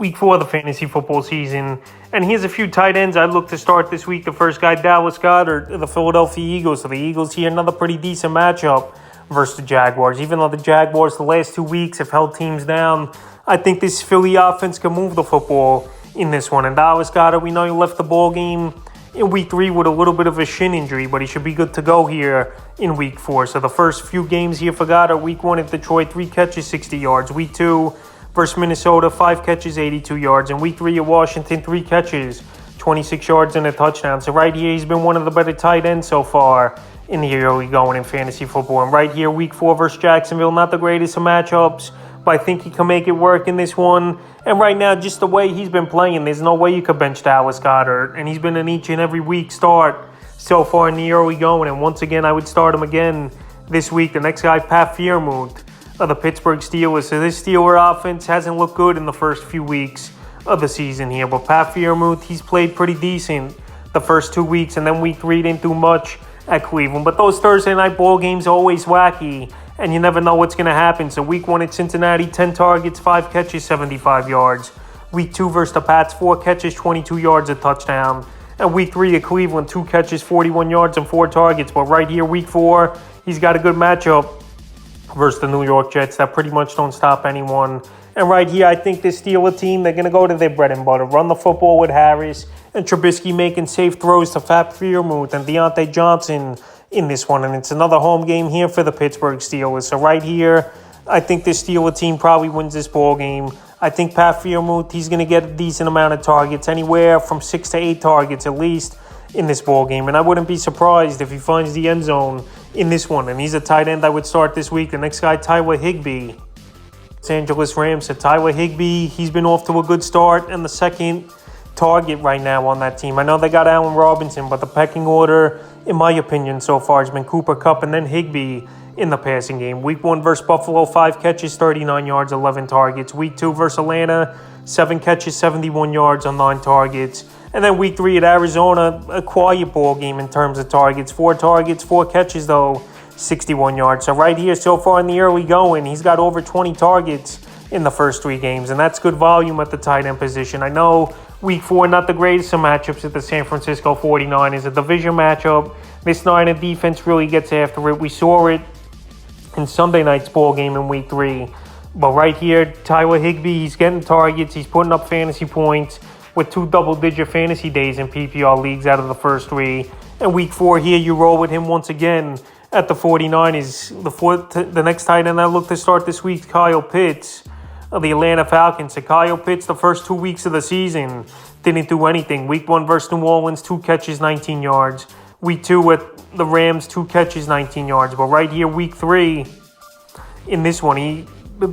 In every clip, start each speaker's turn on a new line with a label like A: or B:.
A: week 4 of the fantasy football season. And here's a few tight ends I'd look to start this week. The first guy, Dallas Goedert, the Philadelphia Eagles. So the Eagles here, another pretty decent matchup versus the Jaguars. Even though the Jaguars the last 2 weeks have held teams down, I think this Philly offense can move the football in this one. And Dallas Goedert, we know he left the ball game in week 3 with a little bit of a shin injury, but he should be good to go here in week 4. So the first few games here for Goedert, week 1 at Detroit, 3 catches, 60 yards. Week 2 versus Minnesota, 5 catches, 82 yards. And week 3 at Washington, 3 catches, 26 yards and a touchdown. So right here, he's been one of the better tight ends so far in the early going in fantasy football. And right here, week 4 versus Jacksonville, not the greatest of matchups, but I think he can make it work in this one. And right now, just the way he's been playing, there's no way you could bench Dallas Goedert. And he's been an each and every week start so far in the early going. And once again, I would start him again this week. The next guy, Pat Freiermuth of the Pittsburgh Steelers. So this Steeler offense hasn't looked good in the first few weeks of the season here. But Pat Freiermuth, he's played pretty decent the first 2 weeks. And then week 3 didn't do much at Cleveland. But those Thursday night ball games are always wacky, and you never know what's going to happen. So week 1 at Cincinnati, 10 targets, 5 catches, 75 yards. Week 2 versus the Pats, 4 catches, 22 yards, a touchdown. And week 3 at Cleveland, 2 catches, 41 yards, and 4 targets. But right here, week 4, he's got a good matchup versus the New York Jets that pretty much don't stop anyone. And right here, I think this Steeler team, they're going to go to their bread and butter, run the football with Harris and Trubisky making safe throws to Pat Freiermuth and Deontay Johnson in this one. And it's another home game here for the Pittsburgh Steelers. So right here, I think this Steeler team probably wins this ball game. I think Pat Freiermuth, he's going to get a decent amount of targets, anywhere from 6 to 8 targets at least in this ball game. And I wouldn't be surprised if he finds the end zone in this one. And he's a tight end I would start this week. The next guy, Taiwa Higby, Los Angeles Rams. So Taiwa Higby, he's been off to a good start and the second target right now on that team. I know they got Allen Robinson, but the pecking order, in my opinion, so far has been Cooper Kupp and then Higby in the passing game. Week 1 versus Buffalo, 5 catches, 39 yards, 11 targets. Week 2 versus Atlanta, 7 catches, 71 yards on 9 targets. And then week 3 at Arizona, a quiet ball game in terms of targets. 4 targets, 4 catches, though, 61 yards. So right here, so far in the early going, he's got over 20 targets in the first 3 games. And that's good volume at the tight end position. I know week 4, not the greatest of matchups at the San Francisco 49ers. A division matchup. This Niner defense really gets after it. We saw it in Sunday night's ball game in week 3. But right here, Taiwa Higby, he's getting targets. He's putting up fantasy points with 2 double-digit fantasy days in PPR leagues out of the first 3. And week 4 here, you roll with him once again at the 49ers. The next tight end I look to start this week, Kyle Pitts of the Atlanta Falcons. So Kyle Pitts, the first 2 weeks of the season, didn't do anything. Week 1 versus New Orleans, 2 catches, 19 yards. Week 2 at the Rams, 2 catches, 19 yards. But right here, week 3, in this one, he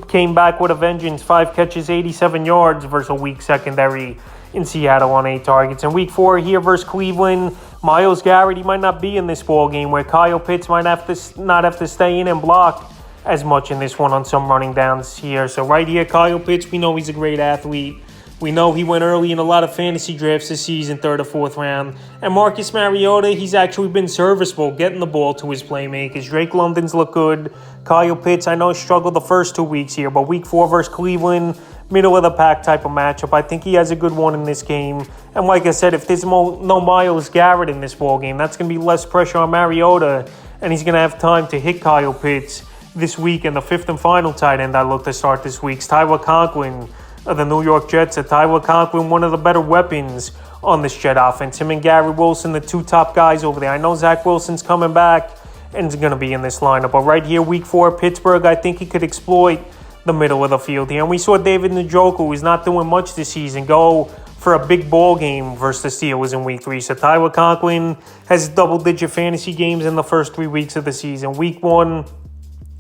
A: came back with a vengeance. 5 catches, 87 yards versus a weak secondary in Seattle on 8 targets. And week 4 here versus Cleveland, Myles Garrett, he might not be in this ball game, where Kyle Pitts might not have to stay in and block as much in this one on some running downs here. So right here, Kyle Pitts, we know he's a great athlete. We know he went early in a lot of fantasy drafts this season, 3rd or 4th round. And Marcus Mariota, he's actually been serviceable getting the ball to his playmakers. Drake London's look good. Kyle Pitts, I know, struggled the first 2 weeks here, but week 4 versus Cleveland, middle of the pack type of matchup. I think he has a good one in this game. And like I said, if there's no Myles Garrett in this ball game, that's going to be less pressure on Mariota, and he's going to have time to hit Kyle Pitts this week. And the 5th and final tight end I look to start this week is Tyler Conklin of the New York Jets. Tyler Conklin, one of the better weapons on this Jet offense. Him and Gary Wilson, the 2 top guys over there. I know Zach Wilson's coming back and is going to be in this lineup. But right here, week 4, Pittsburgh, I think he could exploit the middle of the field here. And we saw David Njoku, who's not doing much this season, go for a big ball game versus the Steelers in week 3. So Tyler Conklin has double-digit fantasy games in the first 3 weeks of the season. Week 1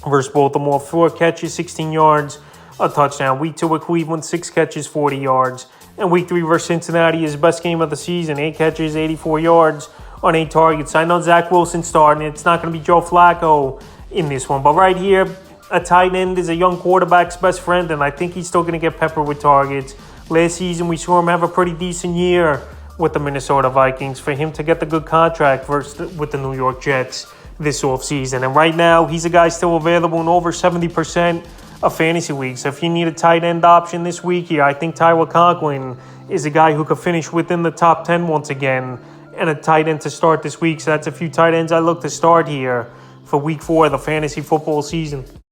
A: versus Baltimore, 4 catches, 16 yards, a touchdown. Week 2 at Cleveland, 6 catches, 40 yards. And week 3 versus Cincinnati, his best game of the season, 8 catches, 84 yards on 8 targets. I know Zach Wilson's starting. It's not going to be Joe Flacco in this one. But right here, a tight end is a young quarterback's best friend, and I think he's still going to get peppered with targets. Last season, we saw him have a pretty decent year with the Minnesota Vikings. For him to get the good contract with the New York Jets this offseason. And right now, he's a guy still available in over 70% a fantasy league. So if you need a tight end option this week here, I think Taiwa Conklin is a guy who could finish within the top 10 once again, and a tight end to start this week. So that's a few tight ends I look to start here for week 4 of the fantasy football season.